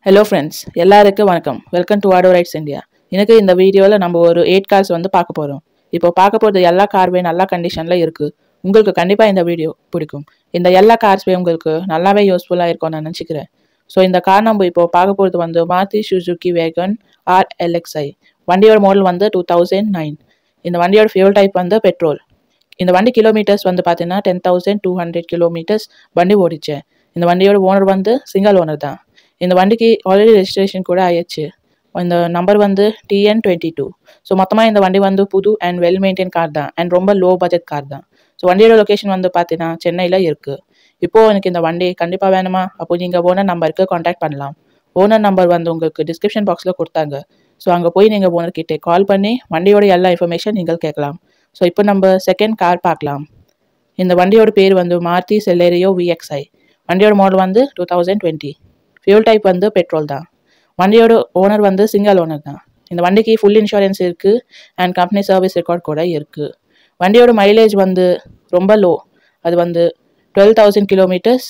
Hello friends, எல்லாருக்கும் வணக்கம். Welcome to auto rides India. எனக்கு இந்த வீடியோவில் நம்ம ஒரு 8 கார்ஸ் பார்க்க போகிறோம். இப்போ பார்க்க போகிறது எல்லா கார்வே நல்ல கண்டிஷனில் இருக்குது. உங்களுக்கு கண்டிப்பாக இந்த வீடியோ பிடிக்கும். இந்த எல்லா கார்ஸ்வே உங்களுக்கு நல்லாவே யூஸ்ஃபுல்லாக இருக்கும்னு நான் நினச்சிக்கிறேன். ஸோ இந்த கார் நம்ம இப்போ பார்க்க போகிறது மாருதி சுசுகி வேகன் RLXi. வண்டியோட மாடல் 2009. இந்த வண்டியோட ஃபியூல் டைப் பெட்ரோல். இந்த வண்டி கிலோமீட்டர்ஸ் பார்த்தீங்கன்னா 10,200 கிலோமீட்டர்ஸ் வண்டி ஓடிச்சேன். இந்த வண்டியோட ஓனர் சிங்கிள் ஓனர் தான். இந்த வண்டிக்கு ஆல்ரெடி ரெஜிஸ்ட்ரேஷன் கூட ஆயிடுச்சு. இந்த நம்பர் TN22. ஸோ மொத்தமாக இந்த வண்டி புது அண்ட் வெல் மெயின்டைன் கார் தான் அண்ட் ரொம்ப லோ பட்ஜெட் கார் தான். ஸோ வண்டியோட லொக்கேஷன் பார்த்தீங்கன்னா சென்னையில் இருக்குது. இப்போது எனக்கு இந்த வண்டி கண்டிப்பாக வேணுமா? அப்போ நீங்கள் ஓனர் நம்பருக்கு காண்டாக்ட் பண்ணலாம். ஓனர் நம்பர் உங்களுக்கு டிஸ்கிரிப்ஷன் பாக்ஸில் கொடுத்தாங்க. ஸோ அங்கே போய் நீங்கள் ஓனர்கிட்ட கால் பண்ணி வண்டியோட எல்லா இன்ஃபர்மேஷன் நீங்கள் கேட்கலாம். ஸோ இப்போ நம்ம செகண்ட் கார் பார்க்கலாம். இந்த வண்டியோட பேர் மாருதி செலேரியோ VXi. வண்டியோட மாடல் 2020. ஃபியூல் டைப் பெட்ரோல் தான். வண்டியோட ஓனர் சிங்கிள் ஓனர் தான். இந்த வண்டிக்கு ஃபுல் இன்சூரன்ஸ் இருக்குது அண்ட் கம்பெனி சர்வீஸ் ரெக்கார்ட் கூட இருக்குது. வண்டியோட மைலேஜ் ரொம்ப லோ. அது 12,000 கிலோமீட்டர்ஸ்.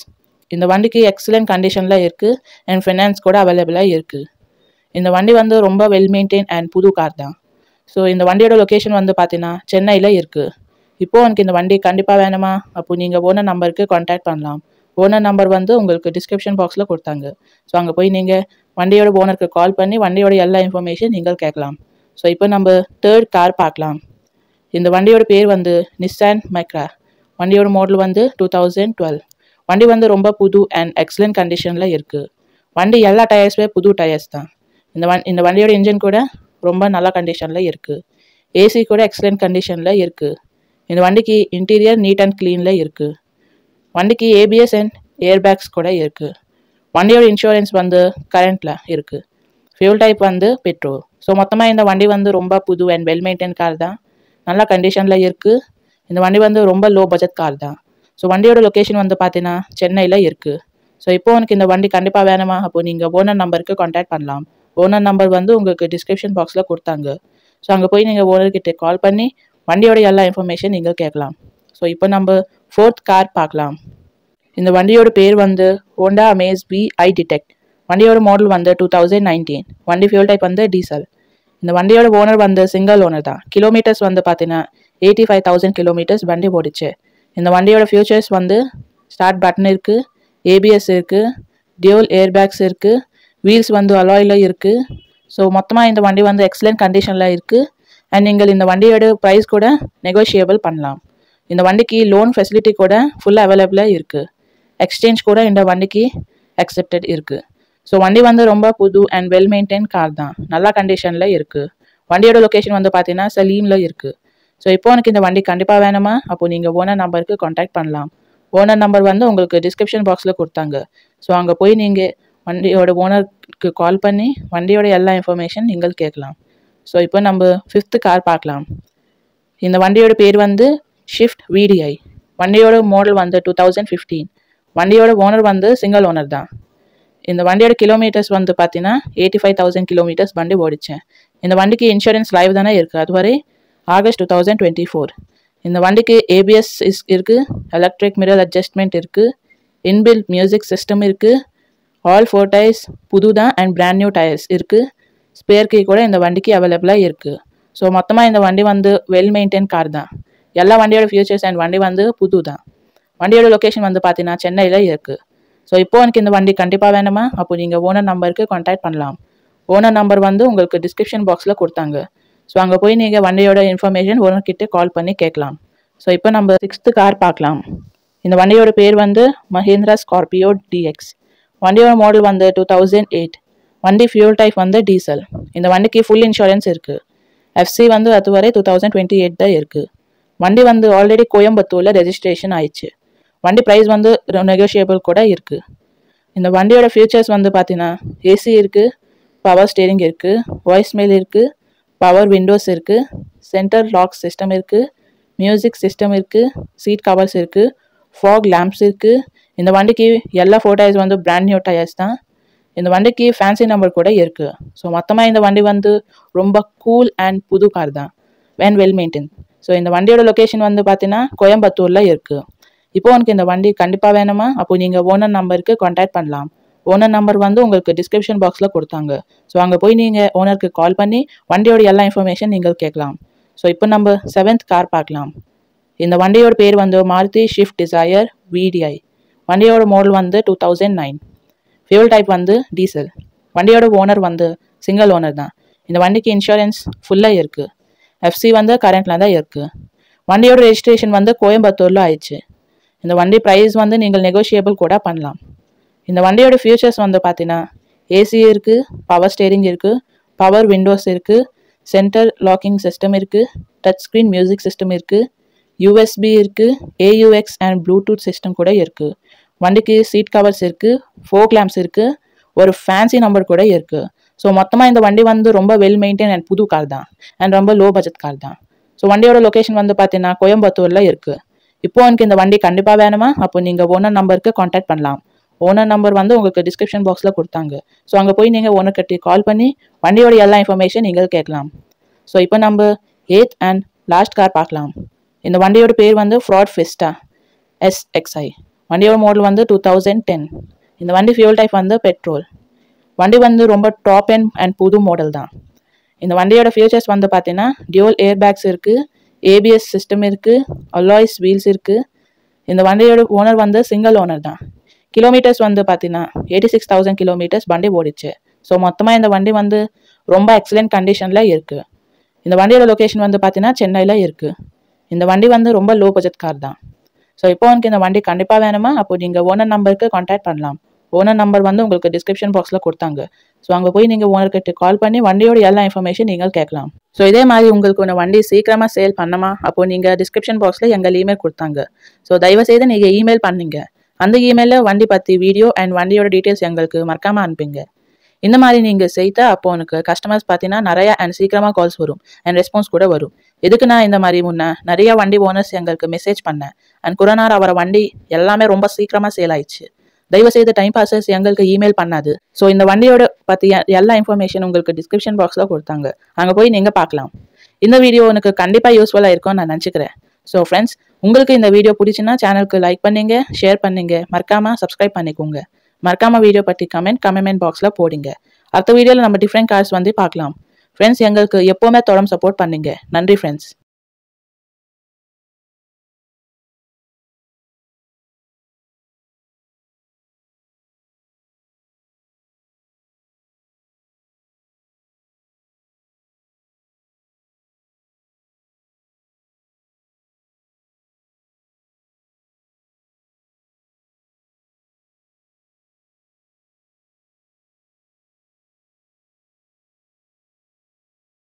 இந்த வண்டிக்கு எக்ஸலண்ட் கண்டிஷனில் இருக்குது அண்ட் ஃபைனான்ஸ் கூட அவைலபிளாக இருக்குது. இந்த வண்டி ரொம்ப வெல் மெயின்டைன் அண்ட் புது கார் தான். ஸோ இந்த வண்டியோட லொக்கேஷன் பார்த்தீங்கன்னா சென்னையில் இருக்குது. இப்போது எனக்கு இந்த வண்டி கண்டிப்பாக வேணுமா? அப்போ நீங்கள் ஓனர் நம்பருக்கு கான்டாக்ட் பண்ணலாம். ஓனர் நம்பர் உங்களுக்கு டிஸ்கிரிப்ஷன் பாக்ஸில் கொடுத்தாங்க. ஸோ அங்கே போய் நீங்கள் வண்டியோட ஓனருக்கு கால் பண்ணி வண்டியோட எல்லா இன்ஃபர்மேஷன் நீங்கள் கேட்கலாம். ஸோ இப்போ நம்ம தேர்ட் கார் பார்க்கலாம். இந்த வண்டியோட பேர் நிசான் மைக்ரா. வண்டியோட மாடல் 2012. வண்டி ரொம்ப புது அண்ட் எக்ஸலண்ட் கண்டிஷனில் இருக்குது. வண்டி எல்லா டயர்ஸுமே புது டயர்ஸ் தான். இந்த வண்டியோட இன்ஜின் கூட ரொம்ப நல்ல கண்டிஷனில் இருக்குது. ஏசி கூட எக்ஸலண்ட் கண்டிஷனில் இருக்குது. இந்த வண்டிக்கு இன்டீரியர் நீட் அண்ட் க்ளீனில் இருக்குது. வண்டிக்கு ABS அண்ட் ஏர் பேக்ஸ் கூட இருக்குது. வண்டியோட இன்சூரன்ஸ் கரண்ட்டில் இருக்குது. Fuel type petrol. ஸோ மொத்தமாக இந்த வண்டி ரொம்ப புது அண்ட் வெல் மெயின்டைன் கார் தான். நல்ல கண்டிஷனில் இருக்குது. இந்த வண்டி ரொம்ப லோ பட்ஜெட் கார் தான். ஸோ வண்டியோட லொக்கேஷன் பார்த்தீங்கன்னா சென்னையில் இருக்குது. ஸோ இப்போ எனக்கு இந்த வண்டி கண்டிப்பாக வேணுமா? அப்போ நீங்கள் ஓனர் நம்பருக்கு கான்டாக்ட் பண்ணலாம். ஓனர் நம்பர் உங்களுக்கு டிஸ்கிரிப்ஷன் பாக்ஸில் கொடுத்தாங்க. ஸோ அங்கே போய் நீங்கள் ஓனர்கிட்ட கால் பண்ணி வண்டியோட எல்லா இன்ஃபர்மேஷன் நீங்கள் கேட்கலாம். ஸோ இப்போ நம்ம ஃபோர்த் கார் பார்க்கலாம். இந்த வண்டியோட பேர் ஹோண்டா அமேஸ் VI டிடெக்ட். வண்டியோட மாடல் 2019. வண்டி ஃபியூல் டைப் டீசல். இந்த வண்டியோட ஓனர் சிங்கிள் ஓனர் தான். கிலோமீட்டர்ஸ் பார்த்தீங்கன்னா 85,000 கிலோமீட்டர்ஸ் வண்டி ஓடிச்சு. இந்த வண்டியோட ஃபியூச்சர்ஸ் ஸ்டார்ட் பட்டன் இருக்குது, ABS இருக்குது, டியூல் ஏர் பேக்ஸ் இருக்குது, வீல்ஸ் அலாயில் இருக்குது. ஸோ மொத்தமாக இந்த வண்டி எக்ஸலண்ட் கண்டிஷனில் இருக்குது அண்ட் நீங்கள் இந்த வண்டியோட ப்ரைஸ் கூட நெகோஷியபிள் பண்ணலாம். இந்த வண்டிக்கு லோன் ஃபெசிலிட்டி கூட ஃபுல்லாக அவைலபிளாக இருக்குது. எக்ஸ்சேஞ்ச் கூட இந்த வண்டிக்கு அக்செப்டட் இருக்குது. ஸோ வண்டி ரொம்ப புது அண்ட் வெல் மெயின்டைன் கார் தான். நல்ல கண்டிஷனில் இருக்குது. வண்டியோட லொக்கேஷன் பார்த்தீங்கன்னா சலீமில் இருக்குது. ஸோ இப்போ எனக்கு இந்த வண்டி கண்டிப்பாக வேணுமா? அப்போது நீங்கள் ஓனர் நம்பருக்கு கான்டாக்ட் பண்ணலாம். ஓனர் நம்பர் உங்களுக்கு டிஸ்கிரிப்ஷன் பாக்ஸில் கொடுத்தாங்க. ஸோ அங்கே போய் நீங்கள் வண்டியோட ஓனருக்கு கால் பண்ணி வண்டியோட எல்லா இன்ஃபர்மேஷன் நீங்கள் கேட்கலாம். ஸோ இப்போ நம்ம ஃபிஃப்த்து கார் பார்க்கலாம். இந்த வண்டியோட பேர் ஷிஃப்ட் VDI. வண்டியோட மாடல் 2015. வண்டியோட ஓனர் சிங்கிள் ஓனர் தான். இந்த வண்டியோட கிலோமீட்டர்ஸ் பார்த்தீங்கன்னா 85,000 கிலோமீட்டர்ஸ் வண்டி ஓடிச்சேன். இந்த வண்டிக்கு இன்சூரன்ஸ் லைவ் தானே இருக்குது. அதுவரை ஆகஸ்ட் 2024. இந்த வண்டிக்கு ABS இருக்குது, எலக்ட்ரிக் மிரர் அட்ஜஸ்ட்மெண்ட் இருக்குது, இன்பில்ட் மியூசிக் சிஸ்டம் இருக்குது. ஆல் 4 டயர்ஸ் புது தான் அண்ட் பிராண்ட் நியூ டயர்ஸ் இருக்குது. ஸ்பேர் கீ கூட இந்த வண்டிக்கு அவைலபிளாக இருக்குது. ஸோ மொத்தமாக இந்த வண்டி வெல் மெயின்டைன் கார் தான். எல்லா வண்டியோட ஃபியூச்சர்ஸ் அண்ட் வண்டி புது தான். வண்டியோட லொக்கேஷன் பார்த்தீங்கன்னா சென்னையில் இருக்குது. ஸோ இப்போ எனக்கு இந்த வண்டி கண்டிப்பாக வேணுமா? அப்போ நீங்கள் ஓனர் நம்பருக்கு கான்டாக்ட் பண்ணலாம். ஓனர் நம்பர் உங்களுக்கு டிஸ்கிரிப்ஷன் பாக்ஸில் கொடுத்தாங்க. ஸோ அங்கே போய் நீங்கள் வண்டியோட இன்ஃபர்மேஷன் ஓனர்கிட்ட கால் பண்ணி கேட்கலாம். ஸோ இப்போ நம்ம 6th கார் பார்க்கலாம். இந்த வண்டியோட பேர் மஹேந்திரா ஸ்கார்பியோ DX. வண்டியோட மாடல் 2008. வண்டி ஃபியூல் டைப் டீசல். இந்த வண்டிக்கு ஃபுல் இன்சூரன்ஸ் இருக்குது. FC அதுவரை 2028 தான் இருக்குது. வண்டி ஆல்ரெடி கோயம்புத்தூரில் ரெஜிஸ்ட்ரேஷன் ஆயிடுச்சு. வண்டி ப்ரைஸ் நெகோஷியபிள் கூட இருக்குது. இந்த வண்டியோட ஃபியூச்சர்ஸ் பார்த்தீங்கன்னா AC இருக்குது, பவர் ஸ்டேரிங் இருக்குது, வாய்ஸ் மெயில் இருக்குது, பவர் விண்டோஸ் இருக்குது, சென்டர் லாக் சிஸ்டம் இருக்குது, மியூசிக் சிஸ்டம் இருக்குது, சீட் கவர்ஸ் இருக்குது, ஃபாக் லேம்ப்ஸ் இருக்குது. இந்த வண்டிக்கு எல்லா 4 டயர்ஸ் பிராண்ட் நியூ டயர்ஸ் தான். இந்த வண்டிக்கு ஃபேன்சி நம்பர் கூட இருக்குது. ஸோ மொத்தமாக இந்த வண்டி ரொம்ப கூல் அண்ட் புது கார் தான் அண்ட் வெல் மெயின்டைன். ஸோ இந்த வண்டியோட லொக்கேஷன் பார்த்தீங்கன்னா கோயம்புத்தூரில் இருக்குது. இப்போ உனக்கு இந்த வண்டி கண்டிப்பாக வேணுமா? அப்போ நீங்கள் ஓனர் நம்பருக்கு கான்டாக்ட் பண்ணலாம். ஓனர் நம்பர் வந்து உங்களுக்கு டிஸ்கிரிப்ஷன் பாக்ஸில் கொடுத்தாங்க. ஸோ அங்கே போய் நீங்கள் ஓனருக்கு கால் பண்ணி வண்டியோட எல்லா இன்ஃபர்மேஷன் நீங்கள் கேட்கலாம். ஸோ இப்போ நம்ம 7th கார் பார்க்கலாம். இந்த வண்டியோட பேர் வந்து மாருதி ஷிஃப்ட் டிசையர் VDI. வண்டியோட மாடல் வந்து 2009. ஃபியூல் டைப் வந்து டீசல். வண்டியோட ஓனர் வந்து சிங்கிள் ஓனர் தான். இந்த வண்டிக்கு இன்சூரன்ஸ் ஃபுல்லாக இருக்குது. FC வந்து கரண்ட்டில் தான் இருக்குது. வண்டியோட ரெஜிஸ்ட்ரேஷன் வந்து கோயம்புத்தூரில் ஆயிடுச்சு. இந்த வண்டி ப்ரைஸ் வந்து நீங்கள் நெகோஷியபிள் கூட பண்ணலாம். இந்த வண்டியோட ஃபியூச்சர்ஸ் வந்து பார்த்தீங்கன்னா AC இருக்குது, பவர் ஸ்டேரிங் இருக்குது, பவர் விண்டோஸ் இருக்குது, சென்டர் லாக்கிங் சிஸ்டம் இருக்குது, டச் ஸ்க்ரீன் மியூசிக் சிஸ்டம் இருக்குது, USB இருக்குது, AUX அண்ட் ப்ளூடூத் சிஸ்டம் கூட இருக்குது. வண்டிக்கு சீட் கவர்ஸ் இருக்குது, ஃபோக் லேம்ப்ஸ் இருக்குது, ஒரு ஃபேன்சி நம்பர் கூட இருக்குது. ஸோ மொத்தமாக இந்த வண்டி வந்து ரொம்ப வெல் மெயின்டைன் அண்ட் புது கார் தான் அண்ட் ரொம்ப லோ பட்ஜெட் கார் தான். ஸோ வண்டியோட லொக்கேஷன் வந்து பார்த்தீங்கன்னா கோயம்புத்தூரில் இருக்குது. இப்போ எனக்கு இந்த வண்டி கண்டிப்பாக வேணுமா? அப்போ நீங்கள் ஓனர் நம்பருக்கு காண்டாக்ட் பண்ணலாம். ஓனர் நம்பர் வந்து உங்களுக்கு டிஸ்கிரிப்ஷன் பாக்ஸில் கொடுத்தாங்க. ஸோ அங்கே போய் நீங்கள் ஓனர் கட்டி கால் பண்ணி வண்டியோட எல்லா இன்ஃபர்மேஷன் நீங்கள் கேட்கலாம். ஸோ இப்போ நம்ம 8th அண்ட் லாஸ்ட் கார் பார்க்கலாம். இந்த வண்டியோட பேர் வந்து ஃப்ராட் ஃபிஸ்டா SXI. வண்டியோட மாடல் வந்து 2010. இந்த வண்டி ஃபியூல் டைப் வந்து பெட்ரோல். வண்டி வந்து ரொம்ப டாப் அண்ட் புது மாடல் தான். இந்த வண்டியோட ஃபியூச்சர்ஸ் வந்து பார்த்தீங்கன்னா டியூவல் ஏர் பேக்ஸ் இருக்குது, ABS சிஸ்டம் இருக்குது, அலாய்ஸ் வீல்ஸ் இருக்குது. இந்த வண்டியோட ஓனர் வந்து சிங்கிள் ஓனர் தான். கிலோமீட்டர்ஸ் வந்து பார்த்தீங்கன்னா 86,000 கிலோமீட்டர்ஸ் வண்டி ஓடிச்சு. ஸோ மொத்தமாக இந்த வண்டி வந்து ரொம்ப எக்ஸலண்ட் கண்டிஷனில் இருக்குது. இந்த வண்டியோட லொக்கேஷன் வந்து பார்த்தீங்கன்னா சென்னையில் இருக்குது. இந்த வண்டி வந்து ரொம்ப லோ பட்ஜெட் கார் தான். ஸோ இப்போ எனக்கு இந்த வண்டி கண்டிப்பாக வேணுமா? அப்போ நீங்கள் ஓனர் நம்பருக்கு காண்டாக்ட் பண்ணலாம். ஓனர் நம்பர் வந்து உங்களுக்கு டிஸ்கிரிப்ஷன் பாக்ஸில் கொடுத்தாங்க. ஸோ அங்கே போய் நீங்கள் ஓனர்கிட்ட கால் பண்ணி வண்டியோட எல்லா இன்ஃபர்மேஷன் நீங்கள் கேட்கலாம். ஸோ இதே மாதிரி உங்களுக்கு ஒன்று வண்டி சீக்கிரமாக சேல் பண்ணமா? அப்போ நீங்கள் டிஸ்கிரிப்ஷன் பாக்ஸில் எங்கள் இமெயில் கொடுத்தாங்க. ஸோ தயவுசெய்து நீங்கள் இமெயில் பண்ணீங்க. அந்த இமெயிலில் வண்டி பற்றி வீடியோ அண்ட் வண்டியோட டீட்டெயில்ஸ் எங்களுக்கு மறக்காமல் அனுப்பிங்க. இந்த மாதிரி நீங்கள் செய்தா அப்போ உனக்கு கஸ்டமர்ஸ் பார்த்தீங்கன்னா நிறையா அண்ட் சீக்கிரமாக கால்ஸ் வரும் அண்ட் ரெஸ்பான்ஸ் கூட வரும். எதுக்கு நான் இந்த மாதிரி முன்னே நிறைய வண்டி ஓனர்ஸ் எங்களுக்கு மெசேஜ் பண்ணேன் அண்ட் கொரோனா அவர வண்டி எல்லாமே ரொம்ப சீக்கிரமாக சேல் ஆயிடுச்சு. தயவுசெய்து டைம் பாசஸ் எங்களுக்கு இமெயில் பண்ணாது. ஸோ இந்த வண்டியோட பற்றி எல்லா இன்ஃபர்மேஷன் உங்களுக்கு டிஸ்கிரிப்ஷன் பாக்ஸில் கொடுத்தாங்க. அங்கே போய் நீங்கள் பார்க்கலாம். இந்த வீடியோ உனக்கு கண்டிப்பாக யூஸ்ஃபுல்லாக இருக்கும்னு நான் நினச்சிக்கிறேன். ஸோ ஃப்ரெண்ட்ஸ், உங்களுக்கு இந்த வீடியோ பிடிச்சுன்னா சேனலுக்கு லைக் பண்ணுங்க, ஷேர் பண்ணுங்க, மறக்காமல் சப்ஸ்கிரைப் பண்ணிக்கோங்க. மறக்காமல் வீடியோ பற்றி கமெண்ட் பாக்ஸில் போடுங்க. அடுத்த வீடியோவில் நம்ம டிஃப்ரெண்ட் கார்ஸ் வந்து பார்க்கலாம். ஃப்ரெண்ட்ஸ், எங்களுக்கு எப்போவுமே தொடர்ந்து சப்போர்ட் பண்ணுங்க. நன்றி ஃப்ரெண்ட்ஸ்.